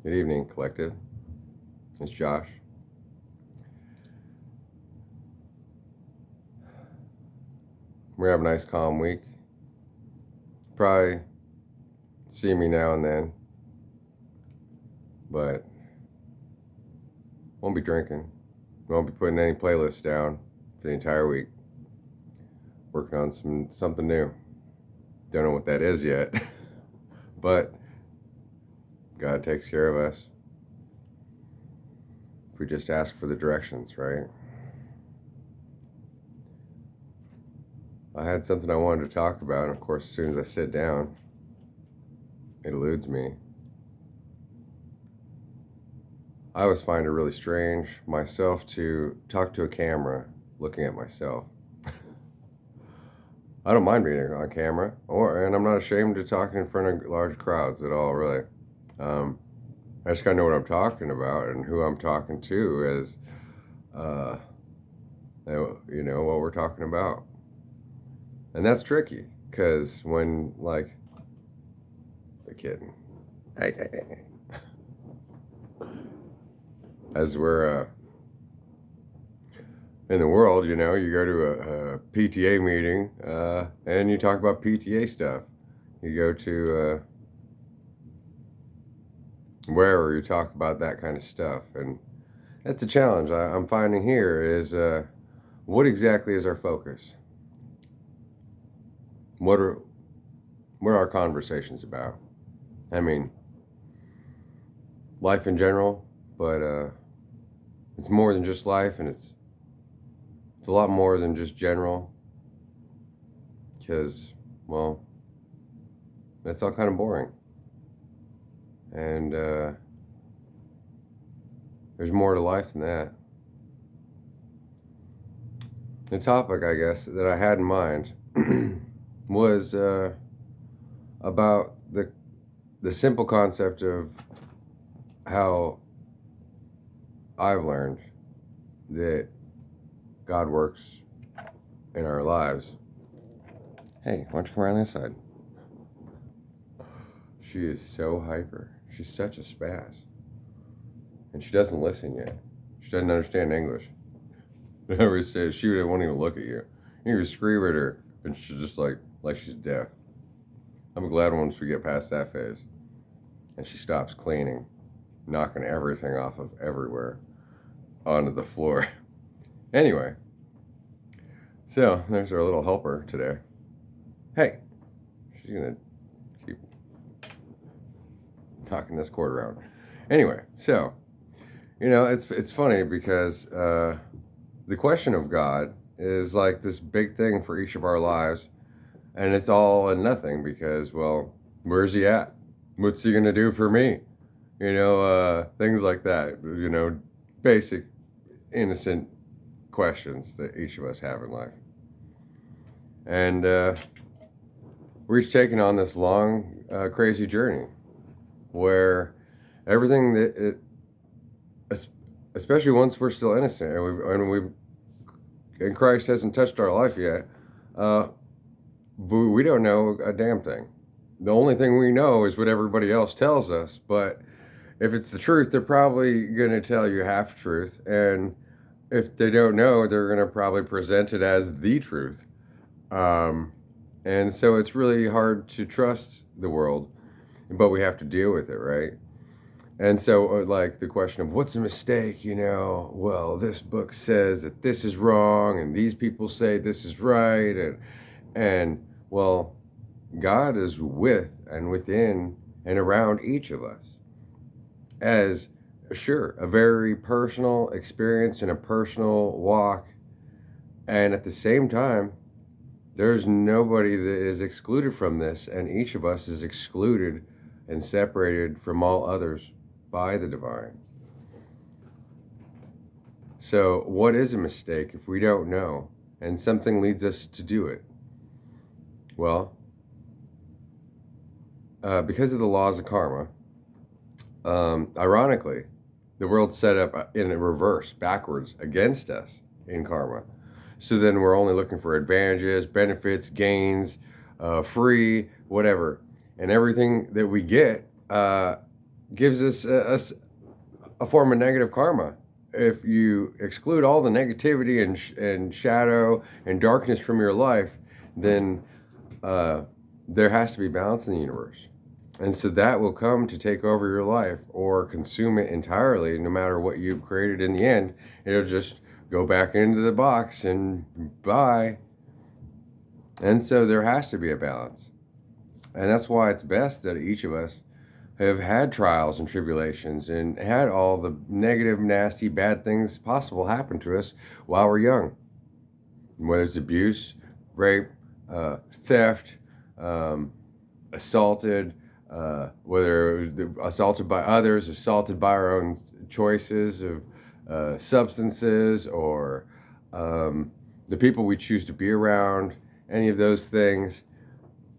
Good evening, collective. It's Josh. We're gonna have a nice calm week. Probably see me now and then, but won't be drinking. Won't be putting any playlists down for the entire week. Working on something new. Don't know what that is yet, but God takes care of us if we just ask for the directions, right? I had something I wanted to talk about, and of course, as soon as I sit down, it eludes me. I always find it really strange myself to talk to a camera looking at myself. I don't mind being on camera, and I'm not ashamed to talk in front of large crowds at all, really. I just gotta know what I'm talking about and who I'm talking to as, what we're talking about. And that's tricky, because when, the kid, as we're in the world, you go to a PTA meeting and you talk about PTA stuff. You go to wherever you talk about that kind of stuff. And that's a challenge I'm finding here is what exactly is our focus? What are our conversations about? I mean, life in general, but it's more than just life, and it's a lot more than just general, because, well, that's all kind of boring. And there's more to life than that. The topic, I guess, that I had in mind was about the simple concept of how I've learned that God works in our lives. Hey, why don't you come around this side? She is so hyper. She's such a spaz. And she doesn't listen yet. She doesn't understand English. Whenever says she won't even look at you. You scream at her, and she's just like she's deaf. I'm glad once we get past that phase, and she stops cleaning, knocking everything off of everywhere onto the floor. Anyway, so there's our little helper today. Hey, she's gonna keep knocking this cord around. Anyway, so it's funny because the question of God is like this big thing for each of our lives, and it's all and nothing because, well, where's he at? What's he gonna do for me? Things like that. Basic, innocent questions that each of us have in life. And we're each taking on this long, crazy journey where everything especially once we're still innocent and Christ hasn't touched our life yet, we don't know a damn thing. The only thing we know is what everybody else tells us, but if it's the truth, they're probably going to tell you half truth, and if they don't know, they're going to probably present it as the truth. And so it's really hard to trust the world, but we have to deal with it, right? And so, the question of what's a mistake, well, this book says that this is wrong, and these people say this is right, and well, God is with and within and around each of us as, sure, a very personal experience and a personal walk, and at the same time, there's nobody that is excluded from this, and each of us is excluded and separated from all others by the divine. So what is a mistake if we don't know and something leads us to do it? Well, because of the laws of karma, ironically, the world's set up in a reverse, backwards, against us in karma. So then we're only looking for advantages, benefits, gains, free, whatever. And everything that we get gives us a form of negative karma. If you exclude all the negativity and shadow and darkness from your life, then there has to be balance in the universe. And so that will come to take over your life or consume it entirely, no matter what you've created in the end. It'll just go back into the box and bye. And so there has to be a balance. And that's why it's best that each of us have had trials and tribulations and had all the negative, nasty, bad things possible happen to us while we're young. Whether it's abuse, rape, theft, assaulted, whether assaulted by others, assaulted by our own choices of substances, or the people we choose to be around, any of those things,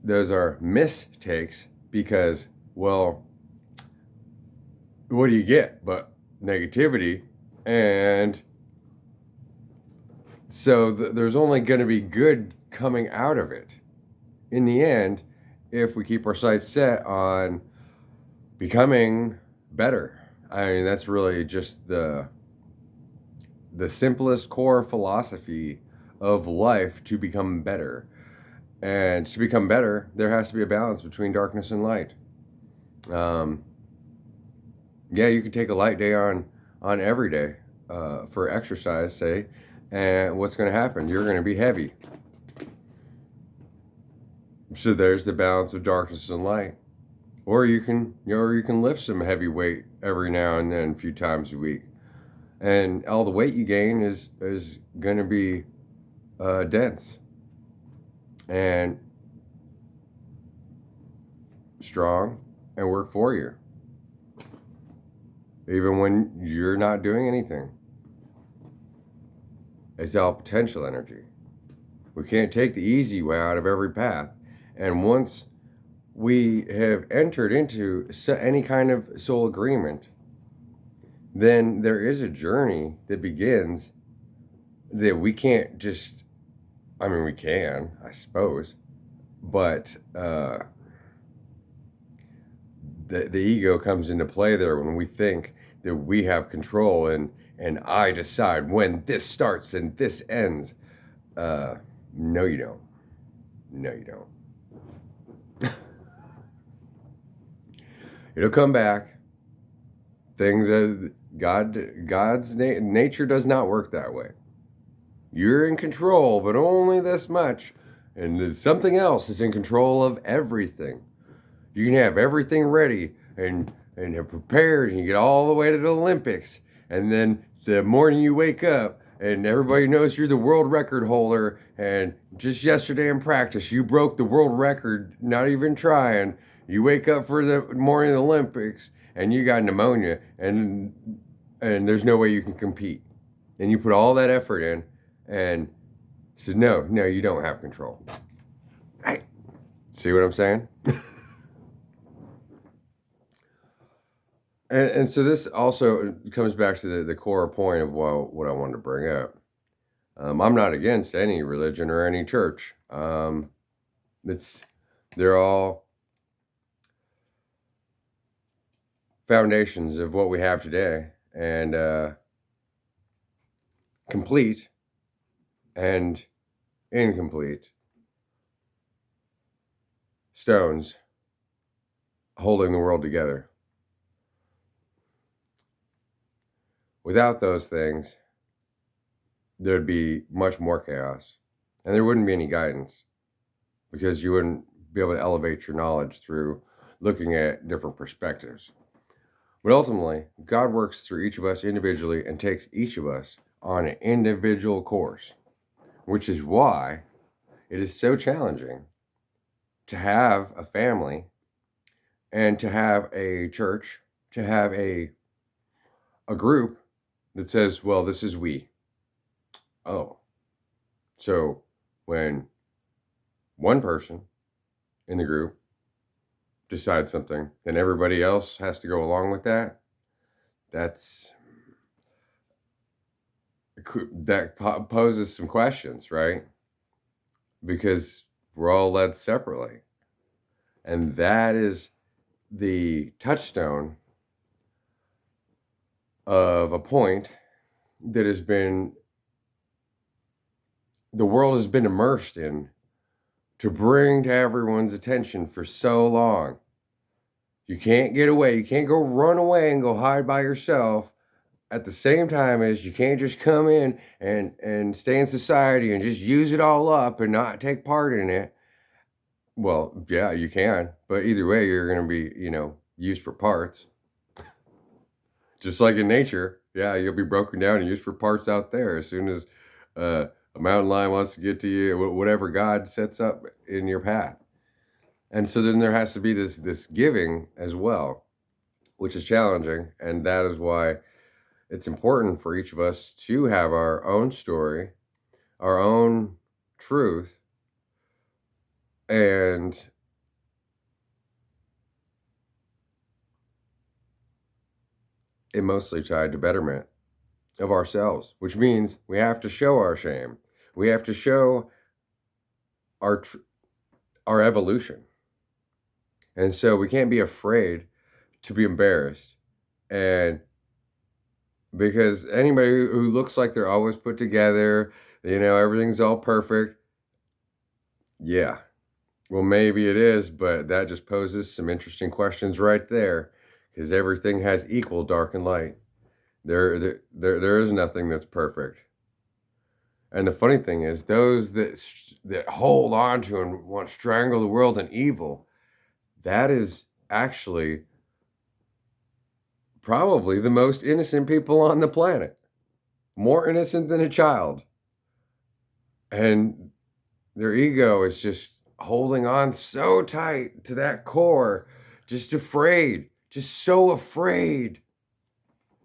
those are mistakes because, well, what do you get but negativity? And so there's only going to be good coming out of it in the end if we keep our sights set on becoming better. I mean, that's really just the simplest core philosophy of life, to become better. And to become better, there has to be a balance between darkness and light. Yeah, you could take a light day on every day for exercise, say, and what's going to happen? You're going to be heavy. So there's the balance of darkness and light. Or you can lift some heavy weight every now and then, a few times a week, and all the weight you gain is going to be dense and strong and work for you, even when you're not doing anything. It's all potential energy. We can't take the easy way out of every path. And once we have entered into any kind of soul agreement, then there is a journey that begins that we can't just, I mean, we can, I suppose, but the ego comes into play there when we think that we have control and I decide when this starts and this ends. No, you don't. No, you don't. It'll come back. Things God's nature does not work that way. You're in control, but only this much, and something else is in control of everything. You can have everything ready and have prepared, and you get all the way to the Olympics, and then the morning you wake up and everybody knows you're the world record holder, and just yesterday in practice you broke the world record, not even trying. You wake up for the morning of the Olympics and you got pneumonia, and there's no way you can compete, and you put all that effort in and said, no, you don't have control. Right? See what I'm saying? And so this also comes back to the core point of what I wanted to bring up. I'm not against any religion or any church. They're all foundations of what we have today, and complete and incomplete stones holding the world together. Without those things, there'd be much more chaos, and there wouldn't be any guidance, because you wouldn't be able to elevate your knowledge through looking at different perspectives. But ultimately, God works through each of us individually and takes each of us on an individual course, which is why it is so challenging to have a family and to have a church, to have a group that says, well, this is we. Oh, so when one person in the group decides something, then everybody else has to go along with that. That poses some questions, right? Because we're all led separately. And that is the touchstone of a point that the world has been immersed in to bring to everyone's attention for so long. You can't get away. You can't go run away and go hide by yourself at the same time as you can't just come in and stay in society and just use it all up and not take part in it. Well, yeah, you can, but either way, you're gonna be, used for parts. Just like in nature, yeah, you'll be broken down and used for parts out there as soon as a mountain lion wants to get to you, whatever God sets up in your path. And so then there has to be this giving as well, which is challenging, and that is why it's important for each of us to have our own story, our own truth, and it mostly tied to betterment of ourselves, which means we have to show our shame. We have to show our our evolution. And so we can't be afraid to be embarrassed. And because anybody who looks like they're always put together, everything's all perfect. Yeah. Well, maybe it is, but that just poses some interesting questions right there because everything has equal dark and light. There is nothing that's perfect. And the funny thing is, those that hold on to and want to strangle the world in evil, that is actually probably the most innocent people on the planet. More innocent than a child. And their ego is just holding on so tight to that core, just afraid, just so afraid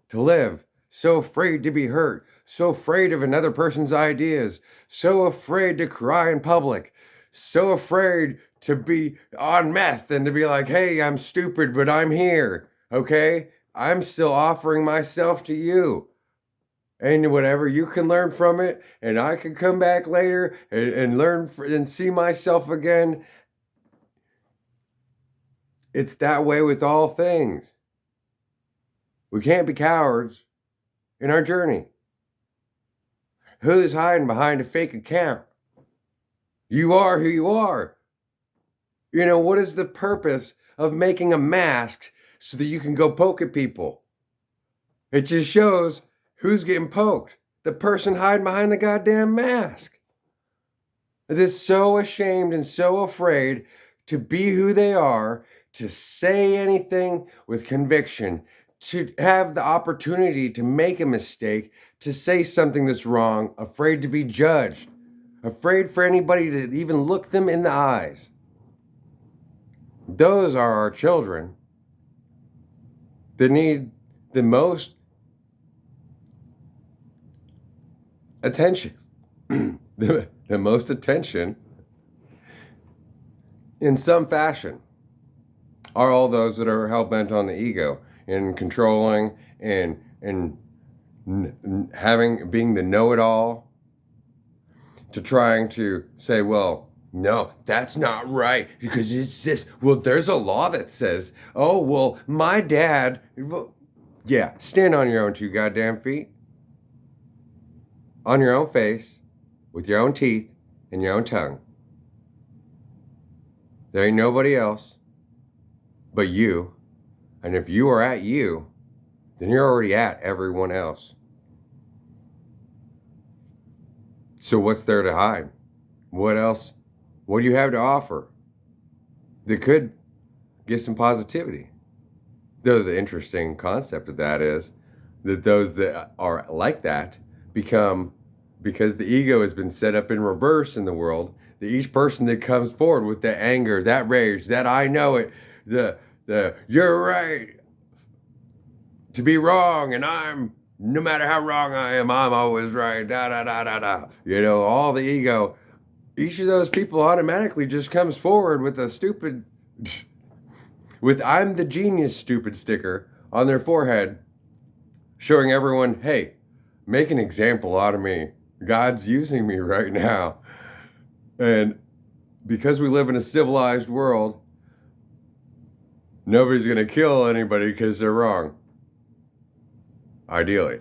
to live, so afraid to be hurt, so afraid of another person's ideas, so afraid to cry in public, so afraid to be on meth and to be like, hey, I'm stupid, but I'm here, okay? I'm still offering myself to you. And whatever you can learn from it, and I can come back later and learn and see myself again. It's that way with all things. We can't be cowards in our journey. Who's hiding behind a fake account? You are who you are. What is the purpose of making a mask so that you can go poke at people? It just shows who's getting poked. The person hiding behind the goddamn mask. They're so ashamed and so afraid to be who they are, to say anything with conviction, to have the opportunity to make a mistake, to say something that's wrong, afraid to be judged, afraid for anybody to even look them in the eyes. Those are our children that need the most attention. the most attention in some fashion are all those that are hell-bent on the ego and controlling and being the know-it-all, to trying to say, well, no, that's not right because it's this. Well, there's a law that says, oh, well, my dad. Well, yeah, stand on your own two goddamn feet, on your own face, with your own teeth and your own tongue. There ain't nobody else but you. And if you are at you, then you're already at everyone else. So what's there to hide? What else? What do you have to offer that could give some positivity? Though the interesting concept of that is that those that are like that become, because the ego has been set up in reverse in the world, that each person that comes forward with that anger, that rage, that I know it, the you're right to be wrong, and no matter how wrong I am, I'm always right, da da da da da. All the ego. Each of those people automatically just comes forward with a stupid, with I'm the genius stupid sticker on their forehead, showing everyone, hey, make an example out of me. God's using me right now. And because we live in a civilized world, nobody's going to kill anybody because they're wrong. ideally.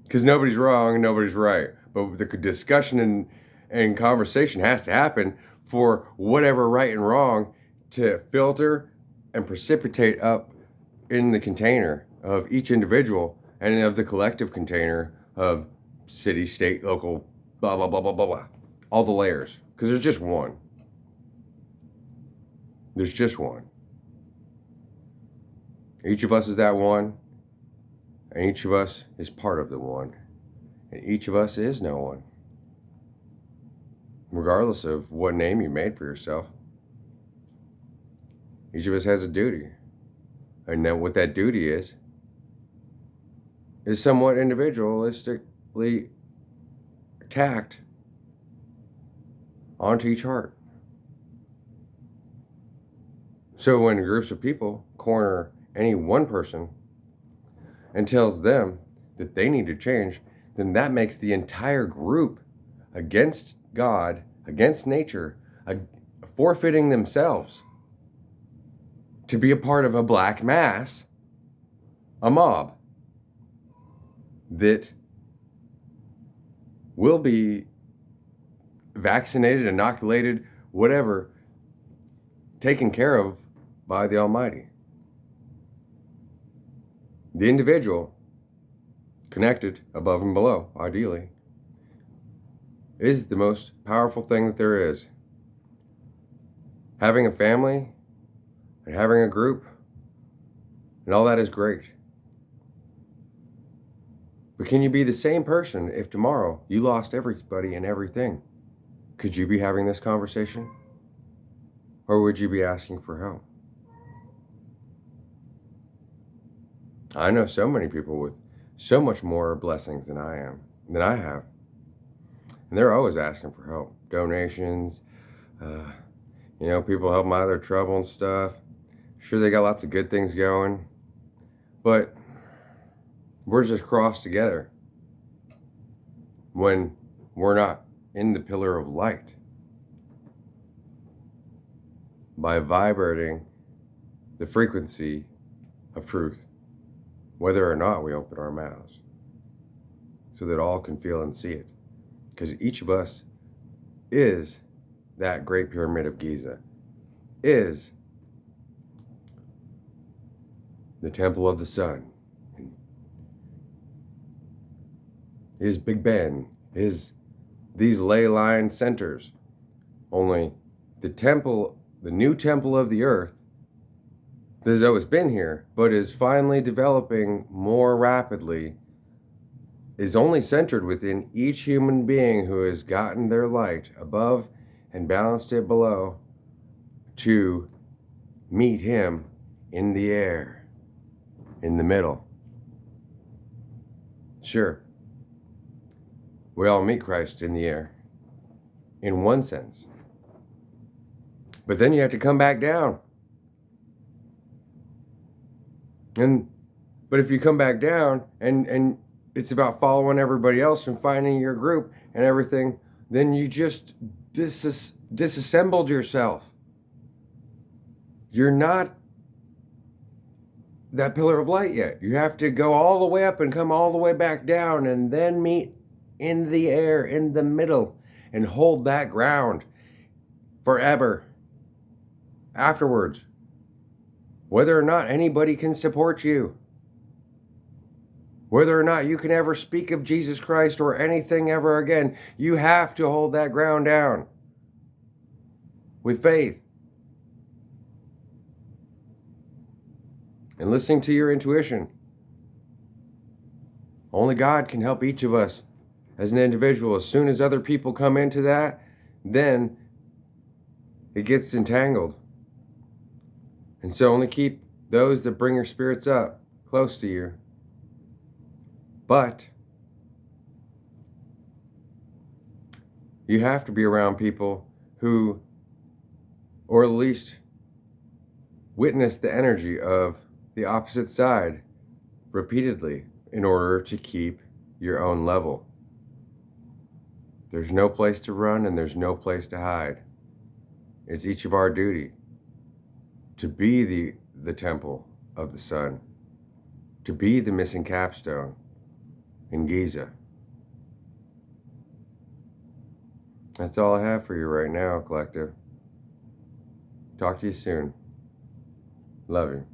Because nobody's wrong and nobody's right. But the discussion and conversation has to happen for whatever right and wrong to filter and precipitate up in the container of each individual and of the collective container of city, state, local, blah, blah, blah, blah, blah, blah. All the layers. Because there's just one. There's just one. Each of us is that one. And each of us is part of the one. And each of us is no one. Regardless of what name you made for yourself. Each of us has a duty. And then what that duty is somewhat individualistically tacked onto each heart. So when groups of people corner any one person and tells them that they need to change, then that makes the entire group against God, against nature, forfeiting themselves to be a part of a black mass, a mob that will be vaccinated, inoculated, whatever, taken care of by the Almighty. The individual, connected above and below, ideally, is the most powerful thing that there is. Having a family and having a group and all that is great. But can you be the same person if tomorrow you lost everybody and everything? Could you be having this conversation? Or would you be asking for help? I know so many people with so much more blessings than I have. And they're always asking for help. Donations, people help them out of their trouble and stuff. Sure, they got lots of good things going. But we're just crossed together when we're not in the pillar of light. By vibrating the frequency of truth, whether or not we open our mouths, so that all can feel and see it. Because each of us is that Great Pyramid of Giza, is the Temple of the Sun, is Big Ben, is these ley line centers. Only the temple, the new temple of the earth, that has always been here, but is finally developing more rapidly, is only centered within each human being who has gotten their light above and balanced it below to meet him in the air, in the middle. Sure, we all meet Christ in the air, in one sense. But then you have to come back down. But if you come back down and it's about following everybody else and finding your group and everything, then you just disassembled yourself. You're not that pillar of light yet. You have to go all the way up and come all the way back down and then meet in the air, in the middle, and hold that ground forever. Afterwards, whether or not anybody can support you, whether or not you can ever speak of Jesus Christ or anything ever again, you have to hold that ground down with faith and listening to your intuition. Only God can help each of us as an individual. As soon as other people come into that, then it gets entangled. And so only keep those that bring your spirits up close to you. But you have to be around people who, or at least witness the energy of the opposite side repeatedly in order to keep your own level. There's no place to run and there's no place to hide. It's each of our duty to be the temple of the sun, to be the missing capstone in Giza. That's all I have for you right now, Collective. Talk to you soon. Love you.